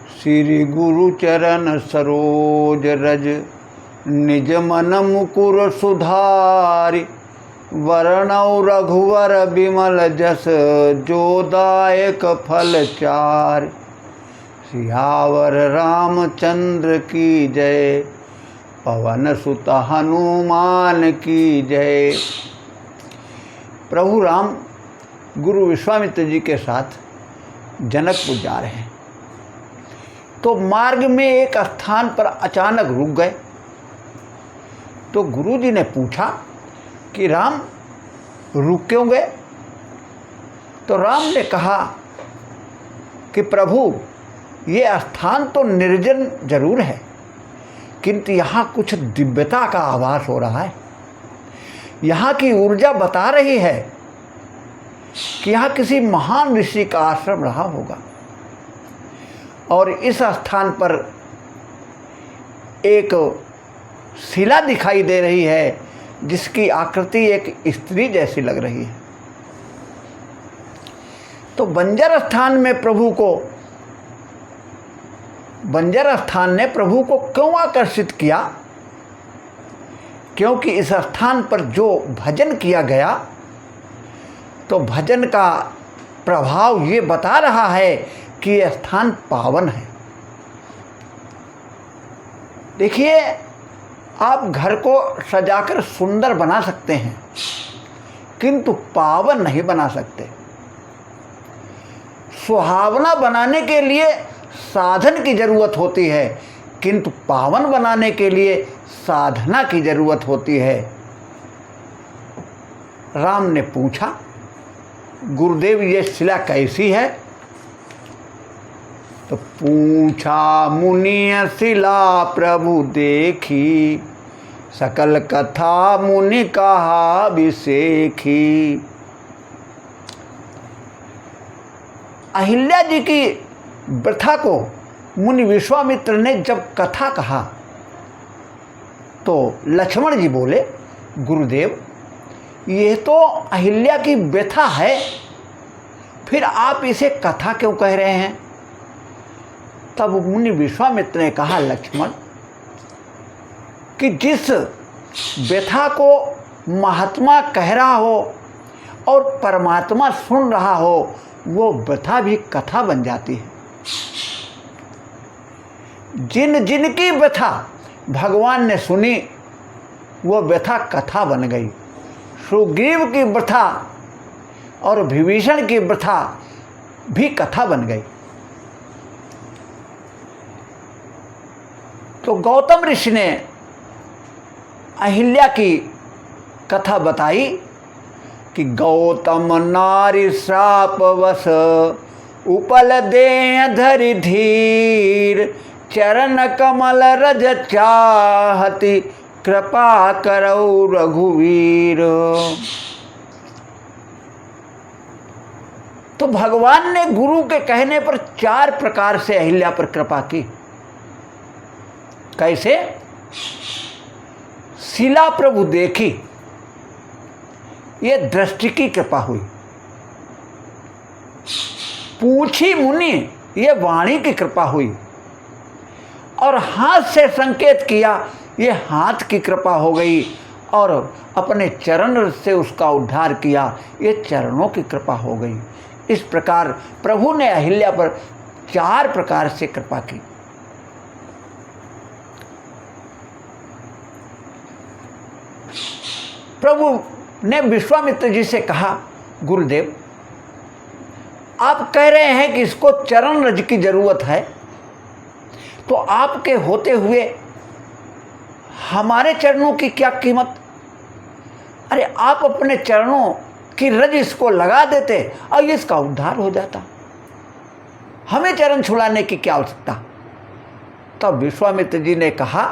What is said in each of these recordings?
श्री गुरु चरण सरोज रज निज मन मुकुर सुधारि। वरणौ रघुवर बिमल जस जोदायक फल चारि। सियावर रामचंद्र की जय, पवन सुत हनुमान की जय। प्रभु राम गुरु विश्वामित्र जी के साथ जनकपुर जा रहे हैं, तो मार्ग में एक स्थान पर अचानक रुक गए। तो गुरु जी ने पूछा कि राम रुक क्यों गए? तो राम ने कहा कि प्रभु, ये स्थान तो निर्जन जरूर है, किंतु यहाँ कुछ दिव्यता का आभास हो रहा है। यहाँ की ऊर्जा बता रही है कि यहाँ किसी महान ऋषि का आश्रम रहा होगा। और इस स्थान पर एक शिला दिखाई दे रही है, जिसकी आकृति एक स्त्री जैसी लग रही है। तो बंजर स्थान ने प्रभु को क्यों आकर्षित किया? क्योंकि इस स्थान पर जो भजन किया गया, तो भजन का प्रभाव ये बता रहा है कि यह स्थान पावन है। देखिए, आप घर को सजाकर सुंदर बना सकते हैं, किंतु पावन नहीं बना सकते। सुहावना बनाने के लिए साधन की जरूरत होती है, किंतु पावन बनाने के लिए साधना की जरूरत होती है। राम ने पूछा, गुरुदेव ये शिला कैसी है? तो पूछा मुनि शिला प्रभु देखी, सकल कथा मुनि कहा विसेखी। अहिल्या जी की व्यथा को मुनि विश्वामित्र ने जब कथा कहा, तो लक्ष्मण जी बोले, गुरुदेव ये तो अहिल्या की व्यथा है, फिर आप इसे कथा क्यों कह रहे हैं? तब मुनि विश्वामित्र ने कहा, लक्ष्मण, कि जिस व्यथा को महात्मा कह रहा हो और परमात्मा सुन रहा हो, वो व्यथा भी कथा बन जाती है। जिन जिन की व्यथा भगवान ने सुनी, वो व्यथा कथा बन गई। सुग्रीव की व्यथा और विभीषण की व्यथा भी कथा बन गई। तो गौतम ऋषि ने अहिल्या की कथा बताई कि गौतम नारी श्राप वश उपल दे धरि धीर, चरण कमल रज चाहति कृपा करौ रघुवीर। तो भगवान ने गुरु के कहने पर 4 प्रकार से अहिल्या पर कृपा की। कैसे? शिला प्रभु देखी, ये दृष्टि की कृपा हुई। पूछी मुनि, ये वाणी की कृपा हुई। और हाथ से संकेत किया, ये हाथ की कृपा हो गई। और अपने चरण से उसका उद्धार किया, ये चरणों की कृपा हो गई। इस प्रकार प्रभु ने अहिल्या पर 4 प्रकार से कृपा की। प्रभु ने विश्वामित्र जी से कहा, गुरुदेव आप कह रहे हैं कि इसको चरण रज की जरूरत है, तो आपके होते हुए हमारे चरणों की क्या कीमत? अरे आप अपने चरणों की रज इसको लगा देते और इसका उद्धार हो जाता, हमें चरण छुड़ाने की क्या आवश्यकता? तब विश्वामित्र जी ने कहा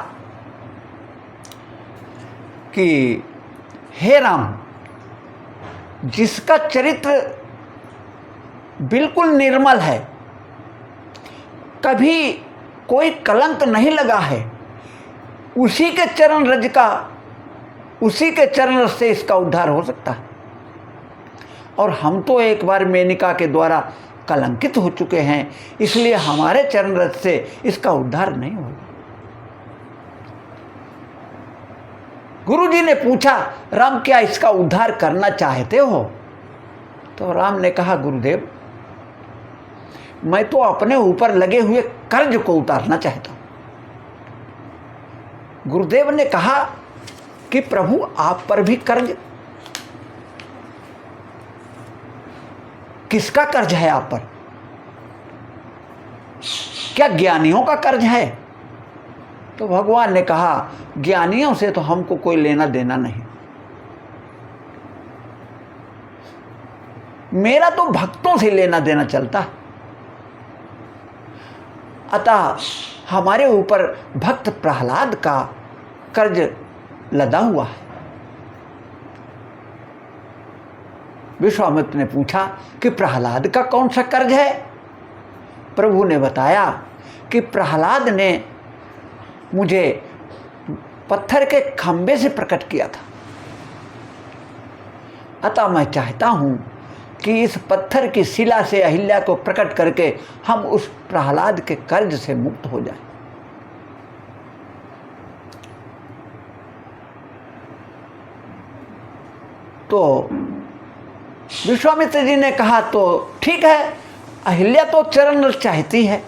कि हे राम, जिसका चरित्र बिल्कुल निर्मल है, कभी कोई कलंक नहीं लगा है, उसी के चरण रज का, उसी के चरण रज से इसका उद्धार हो सकता है। और हम तो एक बार मेनका के द्वारा कलंकित हो चुके हैं, इसलिए हमारे चरण रज से इसका उद्धार नहीं होगा। गुरुजी ने पूछा, राम क्या इसका उद्धार करना चाहते हो? तो राम ने कहा, गुरुदेव मैं तो अपने ऊपर लगे हुए कर्ज को उतारना चाहता हूं। गुरुदेव ने कहा कि प्रभु आप पर भी कर्ज, किसका कर्ज है आप पर? क्या ज्ञानियों का कर्ज है? तो भगवान ने कहा, ज्ञानियों से तो हमको कोई लेना देना नहीं, मेरा तो भक्तों से लेना देना चलता है। अतः हमारे ऊपर भक्त प्रहलाद का कर्ज लदा हुआ है। विश्वामित्र ने पूछा कि प्रहलाद का कौन सा कर्ज है? प्रभु ने बताया कि प्रहलाद ने मुझे पत्थर के खंभे से प्रकट किया था, अतः मैं चाहता हूं कि इस पत्थर की शिला से अहिल्या को प्रकट करके हम उस प्रहलाद के कर्ज से मुक्त हो जाएं। तो विश्वामित्र जी ने कहा, तो ठीक है, अहिल्या तो चरण चाहती है,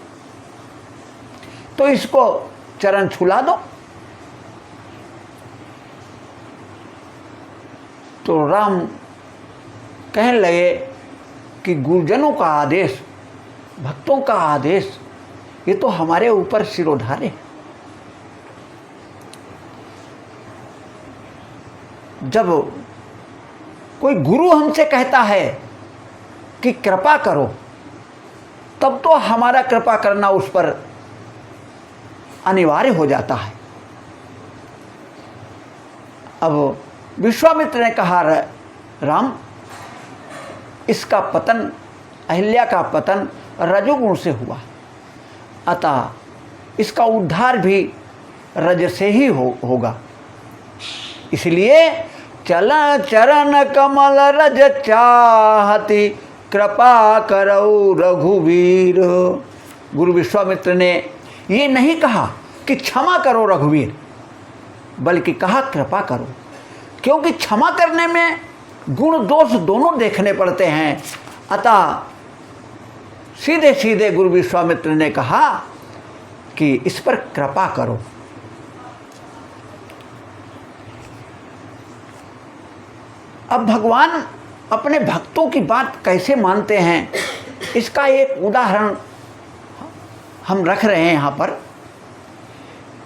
तो इसको चरण छुला दो। तो राम कहने लगे कि गुरुजनों का आदेश, भक्तों का आदेश, ये तो हमारे ऊपर सिरोधार्य है। जब कोई गुरु हमसे कहता है कि कृपा करो, तब तो हमारा कृपा करना उस पर अनिवार्य हो जाता है। अब विश्वामित्र ने कहा, राम इसका पतन, अहिल्या का पतन रजोगुण से हुआ, अतः इसका उद्धार भी रज से ही होगा। इसलिए चलन चरण कमल रज चाहती, कृपा करो रघुवीर। गुरु विश्वामित्र ने ये नहीं कहा कि क्षमा करो रघुवीर, बल्कि कहा कृपा करो, क्योंकि क्षमा करने में गुण दोष दोनों देखने पड़ते हैं। अतः सीधे सीधे गुरु विश्वामित्र ने कहा कि इस पर कृपा करो। अब भगवान अपने भक्तों की बात कैसे मानते हैं, इसका एक उदाहरण हम रख रहे हैं यहाँ पर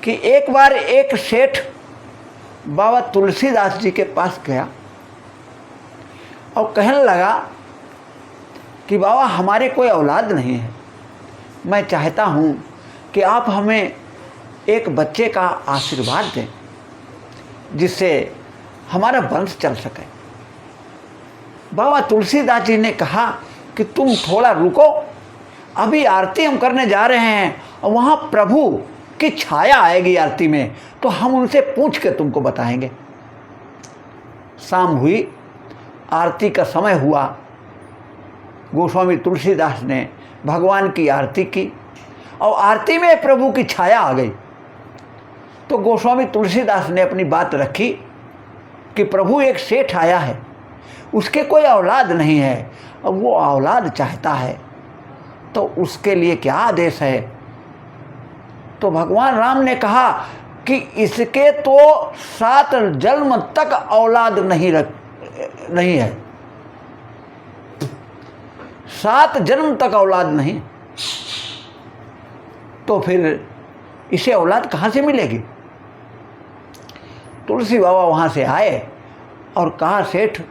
कि एक बार एक सेठ बाबा तुलसीदास जी के पास गया और कहने लगा कि बाबा हमारे कोई औलाद नहीं है, मैं चाहता हूँ कि आप हमें एक बच्चे का आशीर्वाद दें जिससे हमारा वंश चल सके। बाबा तुलसीदास जी ने कहा कि तुम थोड़ा रुको, अभी आरती हम करने जा रहे हैं और वहाँ प्रभु की छाया आएगी आरती में, तो हम उनसे पूछ के तुमको बताएंगे। शाम हुई, आरती का समय हुआ, गोस्वामी तुलसीदास ने भगवान की आरती की और आरती में प्रभु की छाया आ गई। तो गोस्वामी तुलसीदास ने अपनी बात रखी कि प्रभु एक सेठ आया है, उसके कोई औलाद नहीं है, अब वो औलाद चाहता है, तो उसके लिए क्या आदेश है? तो भगवान राम ने कहा कि इसके तो 7 जन्म तक औलाद नहीं है, 7 जन्म तक औलाद नहीं, तो फिर इसे औलाद कहाँ से मिलेगी? तुलसी बाबा वहाँ से आए और कहा, सेठ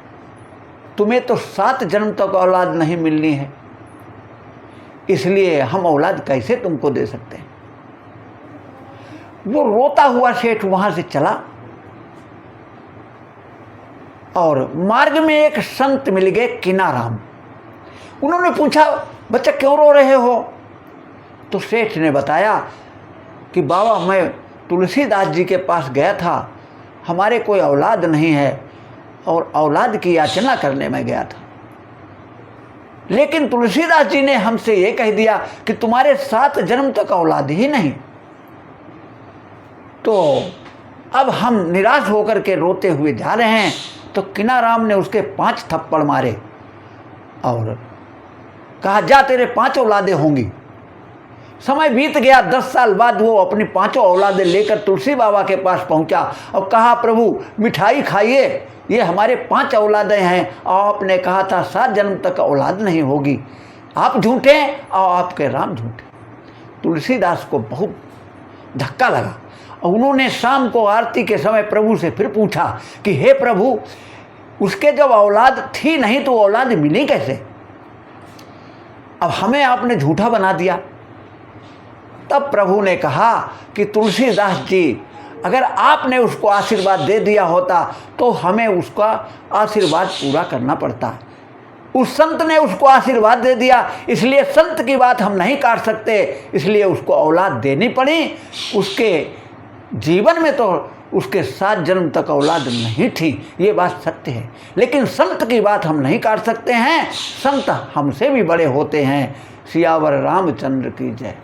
तुम्हें तो 7 जन्म तक औलाद नहीं मिलनी है, इसलिए हम औलाद कैसे तुमको दे सकते हैं। वो रोता हुआ सेठ वहाँ से चला और मार्ग में एक संत मिल गए, किनाराम। उन्होंने पूछा, बच्चा क्यों रो रहे हो? तो सेठ ने बताया कि बाबा मैं तुलसीदास जी के पास गया था, हमारे कोई औलाद नहीं है और औलाद की याचना करने में गया था। लेकिन तुलसीदास जी ने हमसे ये कह दिया कि तुम्हारे 7 जन्म तक औलाद ही नहीं। तो अब हम निराश होकर के रोते हुए जा रहे हैं। तो किनाराम ने उसके 5 थप्पड़ मारे और कहा, जा तेरे 5 औलादें होंगी। समय बीत गया। 10 साल बाद वो अपनी 5 औलादें लेकर तुलसी बाबा के पास पहुंचा और कहा, प्रभु मिठाई खाइए, ये हमारे 5 औलादें हैं और आपने कहा था 7 जन्म तक औलाद नहीं होगी। आप झूठे और आपके राम झूठे। तुलसीदास को बहुत धक्का लगा और उन्होंने शाम को आरती के समय प्रभु से फिर पूछा कि हे प्रभु, उसके जब औलाद थी नहीं तो औलाद मिली कैसे? अब हमें आपने झूठा बना दिया। तब प्रभु ने कहा कि तुलसीदास जी, अगर आपने उसको आशीर्वाद दे दिया होता तो हमें उसका आशीर्वाद पूरा करना पड़ता। उस संत ने उसको आशीर्वाद दे दिया, इसलिए संत की बात हम नहीं काट सकते, इसलिए उसको औलाद देनी पड़ी। उसके जीवन में तो उसके 7 जन्म तक औलाद नहीं थी, ये बात सत्य है, लेकिन संत की बात हम नहीं काट सकते हैं। संत हमसे भी बड़े होते हैं। सियावर रामचंद्र की जय।